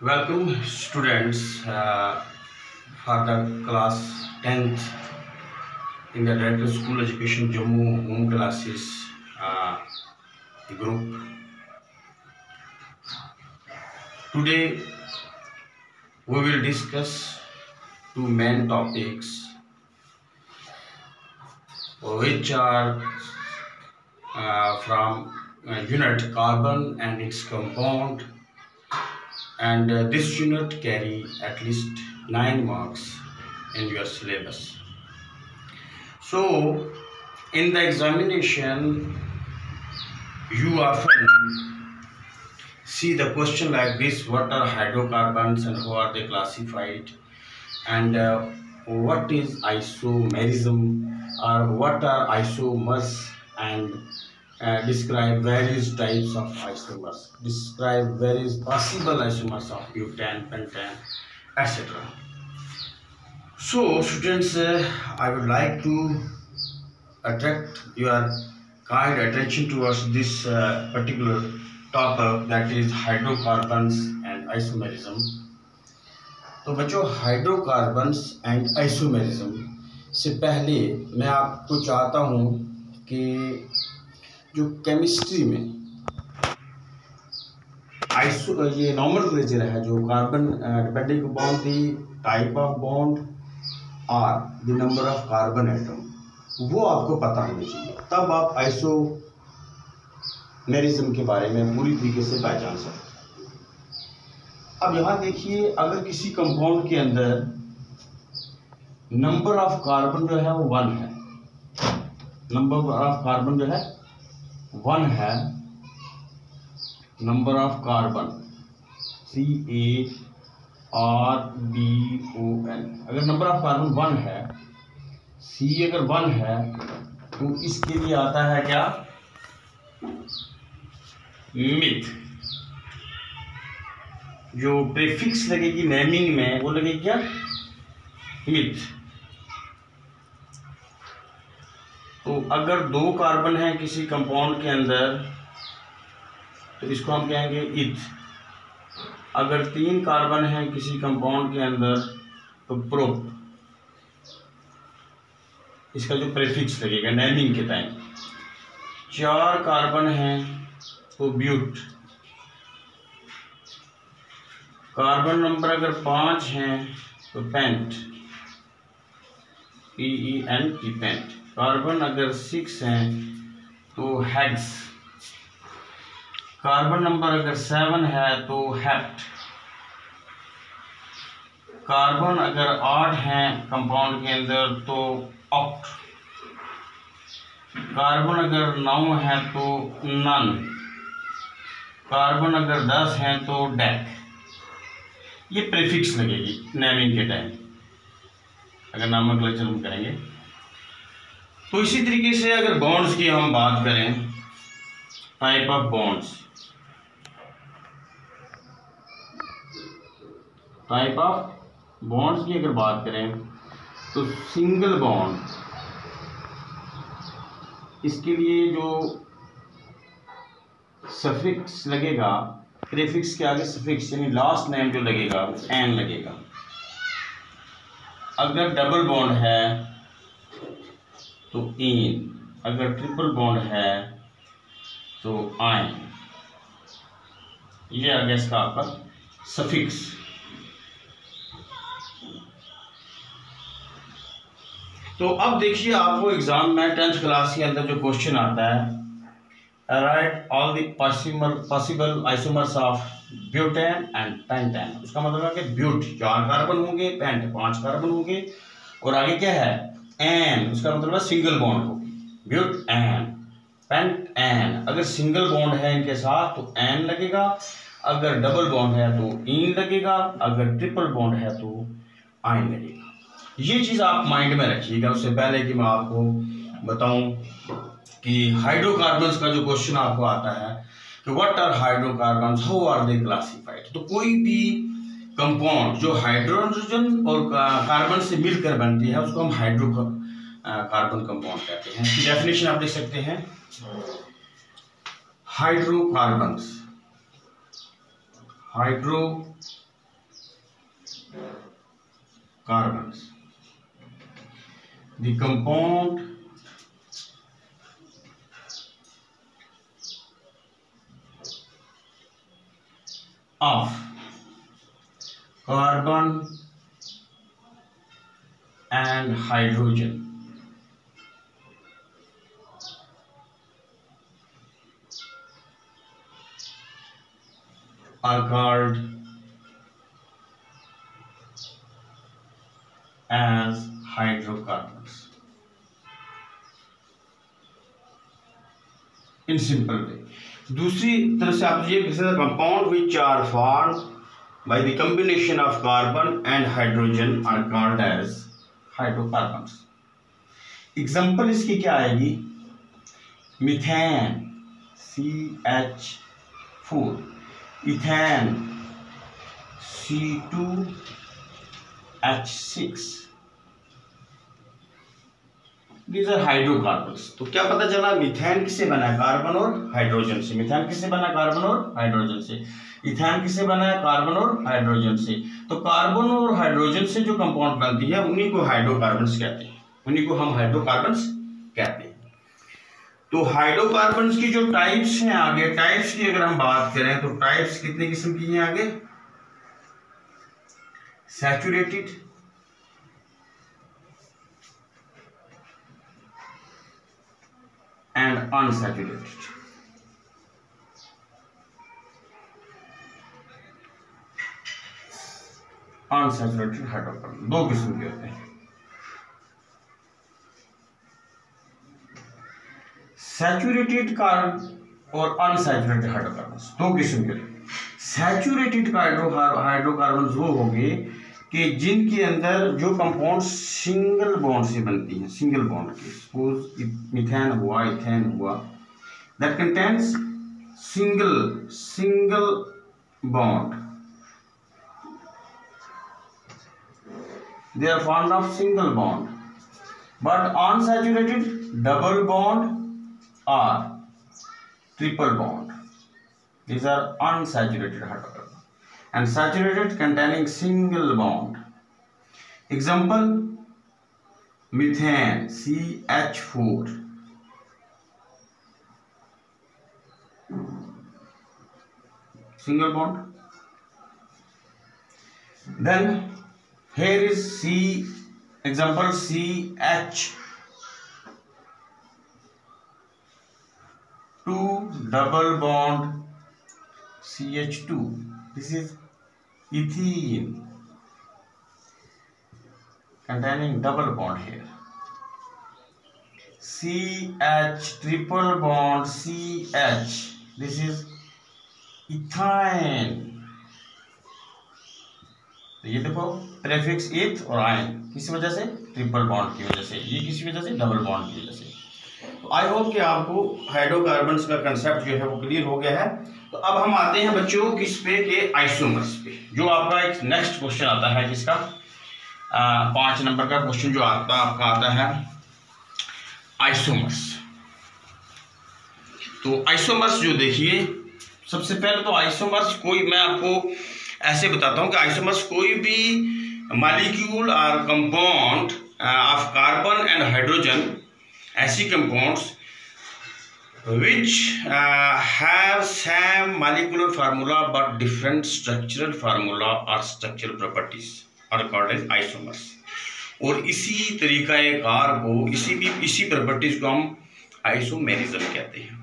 Welcome students for the class 10th in the Director School Education Jammu Home Classes group. Today we will discuss two main topics which are from unit carbon and its compound, and this unit carry at least 9 marks in your syllabus. So in the examination you often see the question like this: what are hydrocarbons and how are they classified, and what is isomerism, or what are isomers, and describe various types of isomers, describe various possible isomers of butane, pentane, etc. So students, I would like to attract your kind attention towards this particular topic, that is hydrocarbons and isomerism. तो बच्चों, hydrocarbons and isomerism से पहले मैं आपको चाहता हूँ कि जो केमिस्ट्री में ये नॉमेनक्लेचर है, जो carbon depending upon the type of bond और the number of carbon atom, वो आपको पता होनी चाहिए, तब आप आइसोमेरिज्म के बारे में पूरी तरीके से पहचान सकते हैं। अब यहाँ देखिए, अगर किसी कंपाउंड के अंदर नंबर ऑफ कार्बन जो है वो 1 है, नंबर ऑफ कार्बन जो है 1 है, नंबर ऑफ कार्बन CARBON, अगर नंबर ऑफ कार्बन 1 है, C अगर 1 है, तो इसके लिए आता है क्या? मिथ। जो प्रीफिक्स लगेगी नेमिंग में वो लगेगी क्या? मिथ। तो अगर 2 कार्बन है किसी कंपाउंड के अंदर तो इसको हम कहेंगे इथ। अगर 3 कार्बन है किसी कंपाउंड के अंदर तो प्रोप। इसका जो प्रीफिक्स लगेगा नेमिंग के टाइम। 4 कार्बन है तो ब्यूट। कार्बन नंबर अगर 5 है तो पेंट, PENT, पेंट। कार्बन अगर 6 है तो हेक्स। कार्बन नंबर अगर 7 है तो हेप्ट। कार्बन अगर 8 है कंपाउंड के अंदर तो ऑक्ट। कार्बन अगर 9 है तो नन। कार्बन अगर 10 है तो डेक। ये प्रीफिक्स लगेगी नेमिंग के टाइम अगर नॉमेनक्लेचर हम करेंगे। तो इसी तरीके से अगर बॉन्ड्स की हम बात करें, type of bonds, type of bonds की अगर बात करें तो सिंगल बॉन्ड, इसके लिए जो सफिक्स लगेगा, प्रीफिक्स के आगे सफिक्स यानी लास्ट नेम जो लगेगा वो एन लगेगा। अगर डबल बॉन्ड है तो इन, अगर ट्रिपल बॉन्ड है तो आइन। ये आ गया इसका आपका सफिक्स। तो अब देखिए, आपको एग्जाम में 10th क्लास के अंदर जो क्वेश्चन आता है, right all the possible isomers of butane and pentane. उसका मतलब है कि ब्यूट 4 कार्बन होंगे, पेंट 5 कार्बन होंगे, और आगे क्या है? एन। उसका मतलब है सिंगल बॉन्ड होगी। Butene, pentene. अगर सिंगल बॉन्ड है इनके साथ तो एन लगेगा, अगर डबल बॉन्ड है तो इन लगेगा, अगर ट्रिपल बॉन्ड है तो आइन लगेगा। ये चीज आप माइंड में रखिएगा। उससे पहले कि मैं आपको बताऊं कि हाइड्रोकार्बन्स का जो क्वेश्चन आपको आता है कि what are hydrocarbons, how are they classified, तो कोई भी कंपाउंड जो हाइड्रोजन और कार्बन से मिलकर बनती है उसको हम हाइड्रोकार्बन कंपाउंड कहते हैं। इसकी डेफिनेशन आप देख सकते हैं। Hydrocarbons, hydro carbons. The compound of carbon and hydrogen are called as hydrocarbons. In simple way. दूसरी तरफ से आप ये compound which are formed by the combination of carbon and hydrogen are called as hydrocarbons. Example इसकी क्या आएगी? Methane CH4, ethane C2H6. These are hydrocarbons. तो क्या पता चला? मीथेन किससे बना है? कार्बन और हाइड्रोजन से. मीथेन किससे बना है? कार्बन और हाइड्रोजन से. इथेन किससे बना है? कार्बन और हाइड्रोजन से. तो कार्बन और हाइड्रोजन से जो कंपाउंड बनती है उन्हीं को हाइड्रोकार्बन्स कहते हैं. उन्हीं को हम हाइड्रोकार्बन्स कहते हैं. तो हाइड्रोकार्बन्स की जो टाइप्स हैं, आगे टाइप्स की अगर हम बात करें तो टाइप्स कितने किस्म की हैं? आगे saturated, and unsaturated. Unsaturated hydrocarbon दो किस्म के होते हैं. सैचुरेटेड कार्बन और अनसैचुरेटेड हाइड्रोकार्बन दो किस्म के होते हैं. सैचुरेटेड हाइड्रोकार्बन वो होंगे कि जिनके अंदर जो कंपाउंड सिंगल बॉन्ड से बनती हैं, सिंगल बॉन्ड के. सपोज मीथेन हुआ, इथेन हुआ, that contains single bond. They are formed of single bond. But unsaturated double bond or triple bond. These are unsaturated hydrocarbon, and saturated containing single bond. Example: methane CH4, single bond. Then here is example CH2 double bond CH2. This is ethene containing double bond here. CH triple bond CH. This is ethane. तो ये देखो prefix इथ और ion किस वजह से? Triple bond की वजह से. ये किसी वजह से? डबल बॉन्ड की वजह से. तो आई होप कि आपको हाइड्रोकार्बन्स का कंसेप्ट जो है वो क्लियर हो गया है. तो अब हम आते हैं बच्चों किस पे के आइसोमर्स पे, जो आपका एक नेक्स्ट क्वेश्चन आता है जिसका 5 नंबर का क्वेश्चन जो आपका आता है आइसोमर्स. तो आइसोमर्स जो देखिए, सबसे पहले तो आइसोमर्स मैं आपको ऐसे बताता हूं कि आइसोमर्स कोई भी मॉलिक्यूल और compound of carbon and hydrogen, ऐसी compounds which have same molecular formula but different structural formula or structural properties are called as isomers. और इसी तरीक़ाकार को, इसी प्रॉपर्टीज को हम आइसोमेरिज्म कहते हैं.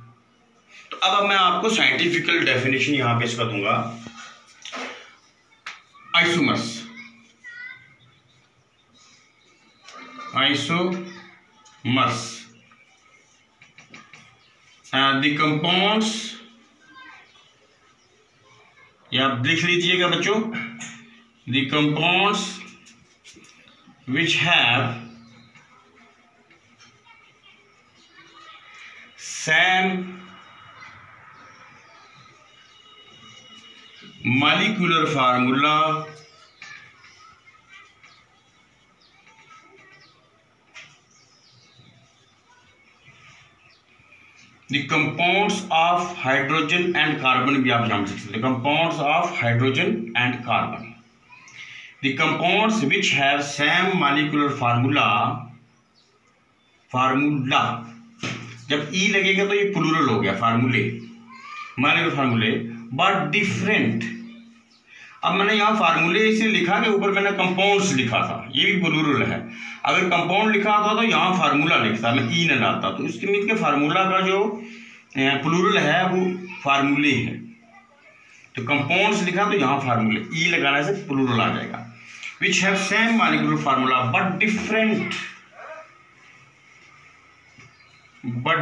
तो अब मैं आपको साइंटिफिकल डेफिनेशन यहाँ पे इसका दूंगा. आइसोमर्स, the compounds, या आप लिख लीजिएगा बच्चों, the compounds which have same molecular formula the compounds of hydrogen and carbon भी आप नाम लिख सकते हैं. compounds of hydrogen and carbon The compounds which have same molecular formula जब ई लगेगा तो ये प्लूरल हो गया, फार्मूले, मोलिकुलर फार्मूले, बट डिफरेंट। अब मैंने यहाँ फार्मूले इसे लिखा कि ऊपर मैंने कंपाउंड्स लिखा था, ये भी प्लूरल है। अगर कंपाउंड लिखा था तो यहाँ फार्मूला लिखता, मैं ई न डालता, तो इसके मीन के फार्मूला का जो प्लूरल है वो फार्मूले है। तो कंपाउंड्स लिखा तो यहाँ फार्मूले, ई लगाने से प्लूरल आ जाएगा। Which have same molecular formula but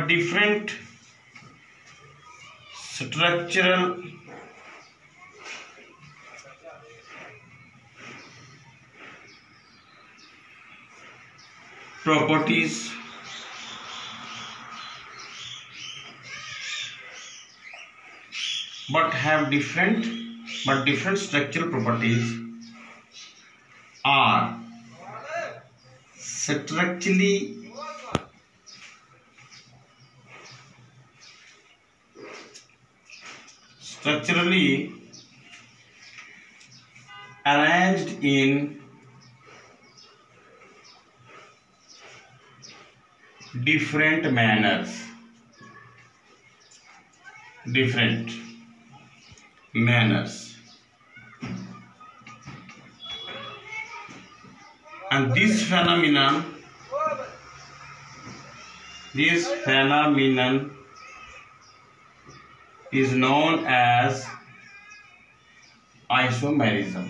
different structural properties but different structural properties are structurally arranged in different manners, and this phenomenon is known as isomerism।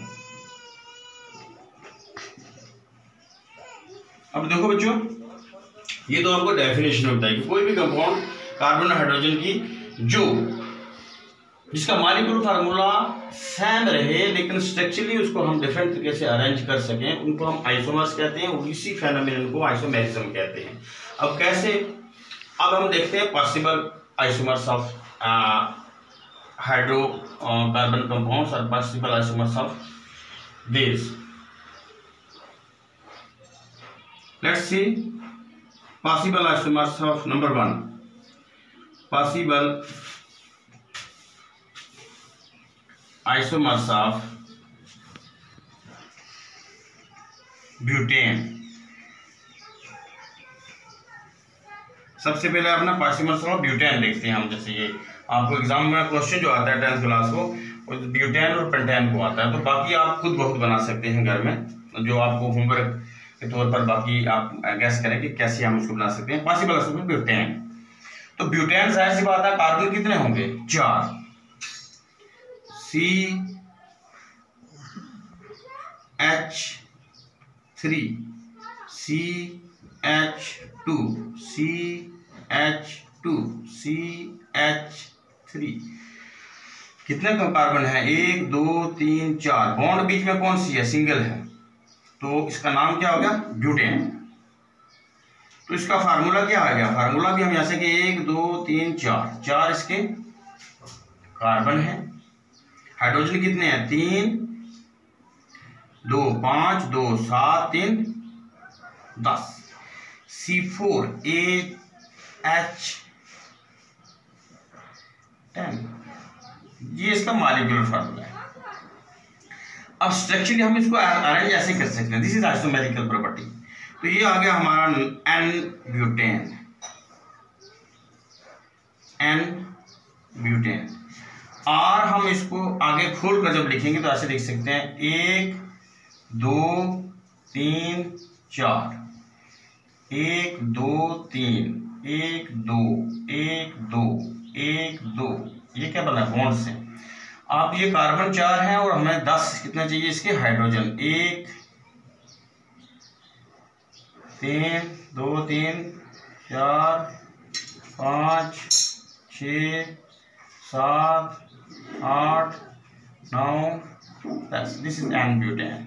अब देखो बच्चों, ये तो आपको डेफिनेशन होता है कि कोई भी कंपाउंड कार्बन और हाइड्रोजन की जिसका मॉलिक्यूलर फार्मूला सेम रहे लेकिन स्ट्रक्चरली उसको हम डिफरेंट तरीके से अरेंज कर सकें, उनको हम आइसोमर्स कहते हैं, और इसी फेनोमेनन को आइसोमेरिज्म कहते हैं। अब कैसे, अब हम देखते हैं possible isomers of hydrocarbon compounds और possible isomers of this. Let's see possible isomers of number 1, possible isomers of butane. सबसे पहले अपना पॉसिबल्स ऑफ ब्यूटेन देखते हैं हम। जैसे ये आपको एग्जाम में क्वेश्चन जो आता है 10th क्लास को, ब्यूटेन और पेंटेन को आता है, तो बाकी आप खुद बहुत बना सकते हैं घर में, जो आपको होमवर्क के तौर पर बाकी आप गैस करें कि कैसे हम उसको बना सकते हैं। पॉसिबल इसमें ब्यूटेन, तो ब्यूटेन जाहिर सी बात है कार्बन कितने होंगे, 4, CH3 CH2 CH2 CH3, कितने कार्बन है, 1 2 3 4, बॉन्ड बीच में कौन सी है, सिंगल है, तो इसका नाम क्या हो गया, ब्यूटेन। तो इसका फार्मूला क्या आ गया, फार्मूला भी हम ऐसे कि 1 2 3 4 इसके कार्बन है, हाइड्रोजन कितने हैं, 3 2 5 2 7 3 10, C4H10, ये इसका मॉलिक्यूलर फार्मूला है। अब स्ट्रक्चरली हम इसको अरेंज ऐसे कर सकते हैं, दिस इज आइसोमेरिकल प्रॉपर्टी। तो ये आ गया हमारा N ब्यूटेन। और हम इसको आगे खोल कर जब लिखेंगे तो ऐसे लिख सकते हैं 1 2 3 4 1 2 3 1 2 1 2 1 2, ये क्या बना, बॉन्ड से। आप ये कार्बन 4 हैं और हमें 10 कितना चाहिए इसके, hydrogen, 1 3 2 3 4 5 6 7 8 9 10, this is N butane.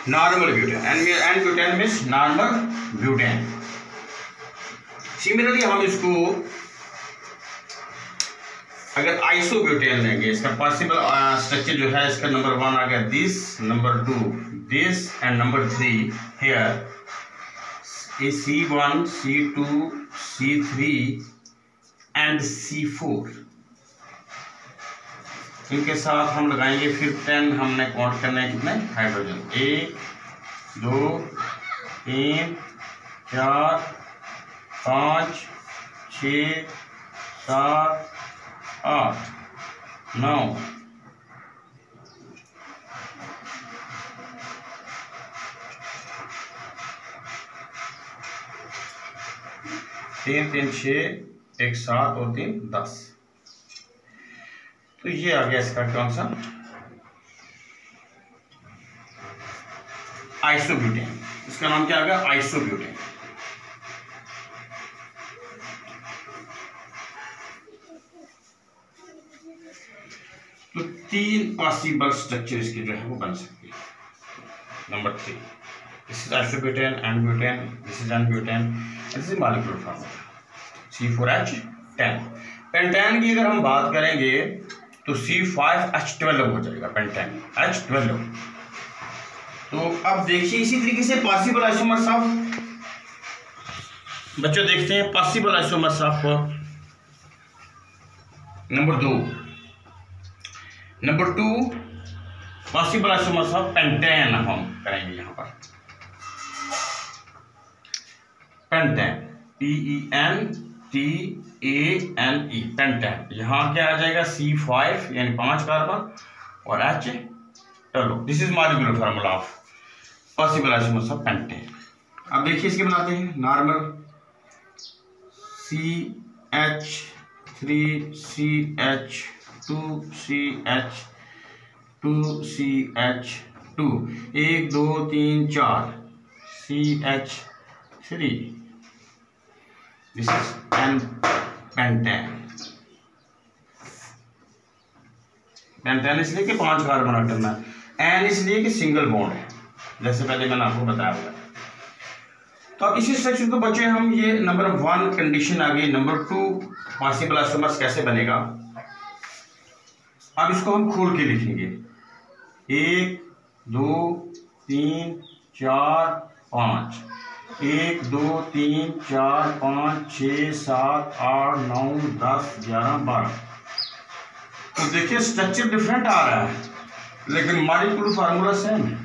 Normal butane, N butane means normal butane. Similarly हम इसको अगर आइसोब्यूटेन लेंगे, इसका पॉसिबल स्ट्रक्चर जो है, इसका नंबर 1 आ गया this, number 2 this and number 3 here, C1 C2 C3 and C4। इनके साथ हम लगाएंगे फिर 10, हमने काउंट करना है कितने हाइड्रोजन, 1 2 3 4 5 6 7 8 9 3 3 6 1 7 और 3 10। तो ये आ गया इसका कौन सा आइसोब्यूटेन। इसका नाम क्या आ गया आइसोब्यूटेन। तो 3 पॉसिबल स्ट्रक्चर इसके जो है वो बन सकते हैं। Number 3, this is isobutane, N-butane, this is N-butane, this is molecular formula C4H10। Pentane की अगर हम बात करेंगे तो C5H12 हो जाएगा, पेंटेन H12। तो अब देखिए इसी तरीके से पॉसिबल आइसोमर्स ऑफ, बच्चों देखते हैं possible isomers of number 2 possible isomers of pentane हम करेंगे यहाँ पर। पेंटेन PENTANE पेंटेन, यहाँ क्या आ जाएगा C5 यानी 5 कार्बन और H12। This is molecular formula of possible isomers of pentane. अब देखिए इसके बनाते हैं normal CH3CH2CH2CH2 1 2 3 4 CH3। This is pentane. Pentane इसलिए कि 5 कार्बन आटम है, एन इसलिए कि सिंगल बॉन्ड है, जैसे पहले मैंने आपको बताया हुआ। तो अब इसी स्ट्रक्चर को बच्चे हम ये नंबर 1 कंडीशन आ गई। नंबर 2 पॉसिबल आइसोमर्स कैसे बनेगा, अब इसको हम खोल के लिखेंगे 1 2 3 4 5 1 2 3 4 5 6 7 8 9 10 11 12। तो देखिए स्ट्रक्चर डिफरेंट आ रहा है लेकिन मॉलिक्यूलर फार्मूला सेम है।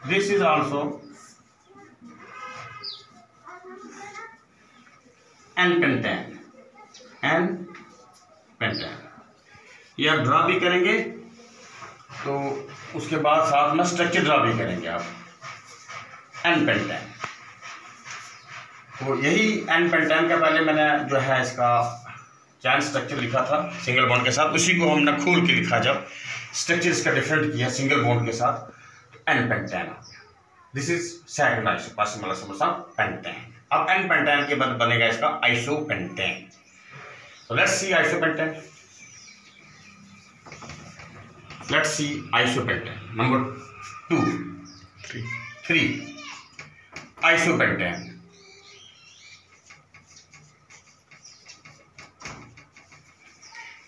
This is also N-pentane, N-pentane. ये आप ड्रा भी करेंगे तो उसके बाद साथ में स्ट्रक्चर ड्रा भी करेंगे आप, एन-पेंटेन। तो यही एन-पेंटेन का पहले मैंने जो है इसका चैन स्ट्रक्चर लिखा था सिंगल बॉन्ड के साथ, उसी को हमने खोल के लिखा जब स्ट्रक्चर इसका डिफरेंट किया सिंगल बॉन्ड के साथ, N-pentane. This is second possible isomers of pentane. अब एन-पेंटेन के बाद बनेगा इसका isopentane. So let's see isopentan. Let's see isopentan. Number 2, 3. Isopentan.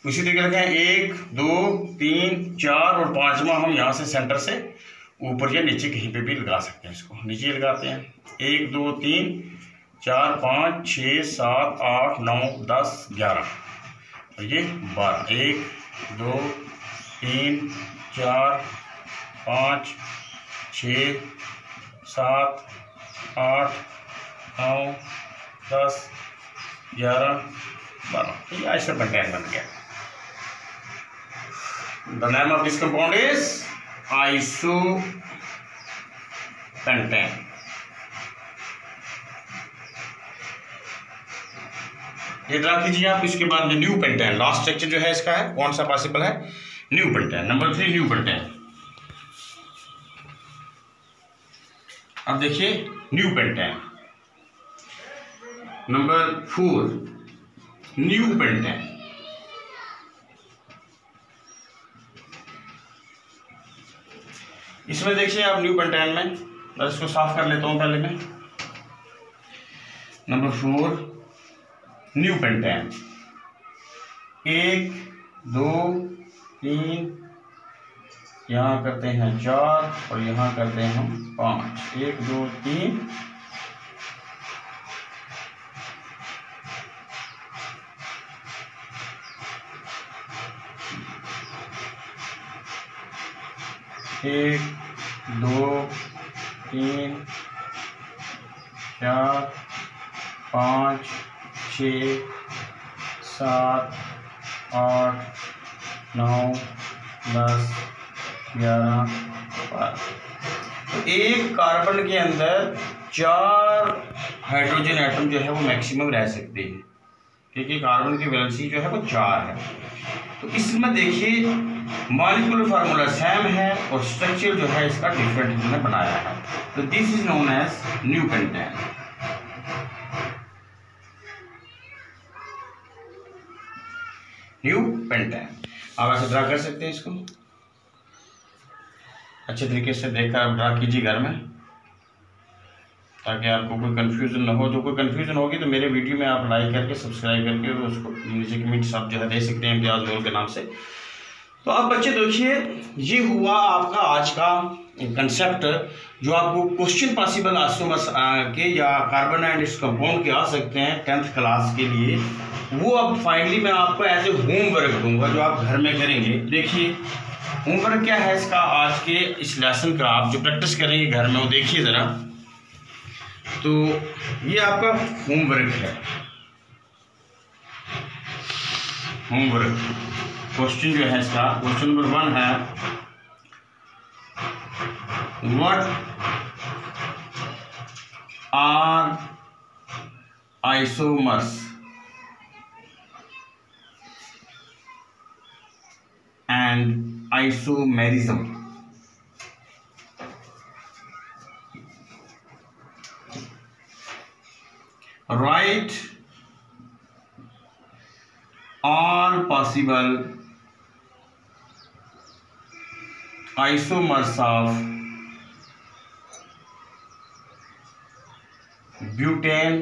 उसी तरीके रखें 1 2 3 4 और 5वां हम यहाँ से सेंटर से ऊपर या नीचे कहीं पे भी लगा सकते हैं। इसको नीचे लगाते हैं 1 2 3 4 5 6 7 8 9 10 11 और ये 12। 1 2 3 4 5 6 7 8 9 10 11 12। ये आइसोपेंटेन बन गया। The name of this compound is isopentan. ये ड्रा कीजिए आप। इसके बाद में न्यू पेंटेन, लास्ट स्ट्रक्चर जो है इसका है कौन सा पॉसिबल है, new pentane. Number 3 new pentane. अब देखिए new pentane. Number 4 new pentane. इसमें देखिए आप न्यू पेंटेन में, मैं इसको साफ कर लेता हूं पहले मैं। Number 4 new pentane. 1 2 3 यहाँ करते हैं 4 और यहाँ करते हैं हम 5। 1 2 3 4 1 2 3 4 5 6 7 8 9 10 11 12। तो एक कार्बन के अंदर 4 हाइड्रोजन एटम जो है वो मैक्सिमम रह सकते हैं, क्योंकि कार्बन की वैलेंसी जो है वो 4 है। तो इसमें देखिए मॉलिक्यूलर फार्मूला सेम है और स्ट्रक्चर जो है इसका डिफरेंट हमने बनाया है। तो this is known as neopentane. Neopentane आप ऐसे ड्रा कर सकते हैं, इसको अच्छे तरीके से देखकर आप ड्रा कीजिए घर में, ताकि आपको कोई कंफ्यूजन ना हो। जो कोई कंफ्यूजन होगी तो मेरे वीडियो में आप लाइक करके सब्सक्राइब करके उसको नीचे कमेंट्स आप जो है दे सकते हैं इम्तियाज गोल के नाम से। तो आप बच्चे देखिए, ये हुआ आपका आज का कंसेप्ट, जो आपको क्वेश्चन पॉसिबल आइसोमर्स के या कार्बन एंड इट्स कंपाउंड के आ सकते हैं 10th क्लास के लिए, वो अब फाइनली मैं आपको एज ए होमवर्क दूंगा जो आप घर में करेंगे। देखिए होमवर्क क्या है इसका, आज के इस लेसन का आप जो प्रैक्टिस करेंगे घर में वो देखिए ज़रा। तो ये आपका होमवर्क है। होमवर्क क्वेश्चन जो है इसका, क्वेश्चन नंबर 1 है, what are isomers and isomerism? Write all possible isomers of butane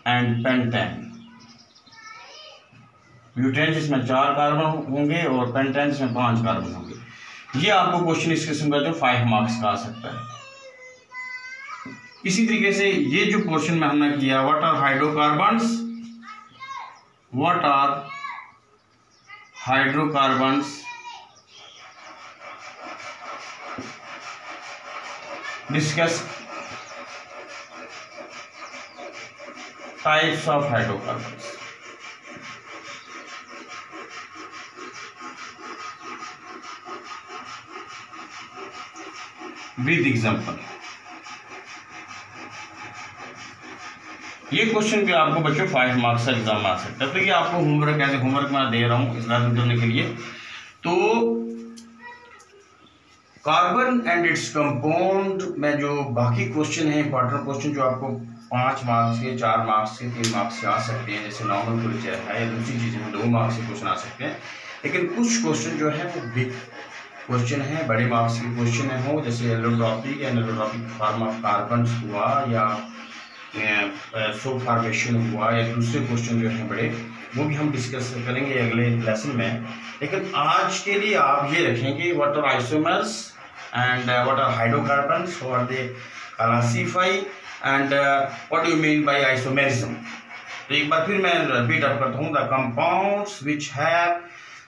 and pentane। Butane जिसमें 4 कार्बन होंगे और पेंटेन जिसमें 5 कार्बन होंगे। ये आपको क्वेश्चन इस किस्म का जो 5 मार्क्स का आ सकता है। इसी तरीके से ये जो क्वेश्चन में हमने किया, what are hydrocarbons, what are hydrocarbons, discuss types of hydrocarbons. With example. ये क्वेश्चन भी आपको बच्चों 5 मार्क्स का एग्जाम आ सकता है। तो ये आपको होमवर्क ऐसे होमवर्क मैं दे रहा हूँ इस लेसन करने के लिए। तो कार्बन एंड इट्स कंपाउंड में जो बाकी क्वेश्चन है, इंपॉर्टेंट क्वेश्चन जो आपको 5 मार्क्स के, 4 मार्क्स के, 3 मार्क्स के आ सकते हैं, जैसे नॉर्मल क्वेश्चन है या दूसरी चीजें में 2 मार्क्स के क्वेश्चन आ सकते हैं। लेकिन कुछ क्वेश्चन जो है वो बिग क्वेश्चन है, बड़े मार्क्स के क्वेश्चन है हो, जैसे एलोट्रॉपिक या एलोट्रॉपिक फॉर्म ऑफ कार्बन हुआ या सो फॉर्मेशन हुआ या दूसरे क्वेश्चन जो हैं बड़े, वो भी हम डिस्कस करेंगे अगले लेसन में। लेकिन आज के लिए आप ये रखेंगे what are isomers and what are hydrocarbons, what they classify and what do you mean by isomerism. तो एक बार फिर मैं रिपीट अप करता हूँ, the compounds which have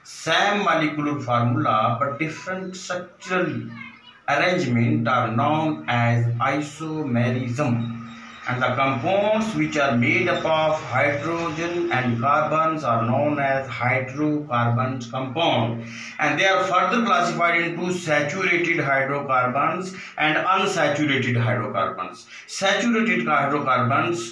same molecular formula but different structural arrangement are known as isomerism, and the compounds which are made up of hydrogen and carbons are known as hydrocarbons compound, and they are further classified into saturated hydrocarbons and unsaturated hydrocarbons. Saturated hydrocarbons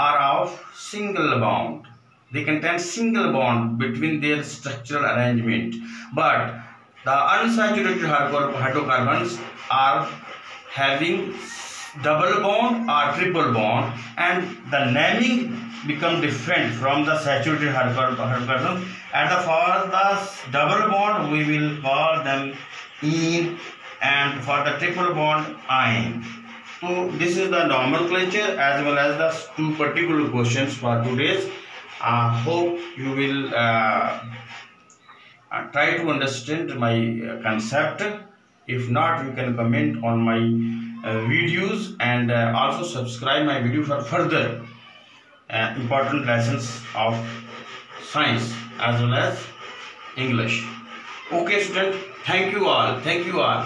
are of single bond, they contain single bond between their structural arrangement, but the unsaturated hydrocarbons are having double bond or triple bond, and the naming become different from the saturated hydrocarbons, and for the double bond we will call them ene, and for the triple bond ine. So this is the nomenclature as well as the 2 particular questions for today's. Hope you will try to understand my concept. If not, you can comment on my videos and also subscribe my video for further important lessons of science as well as English. Okay, student. Thank you all. Thank you all.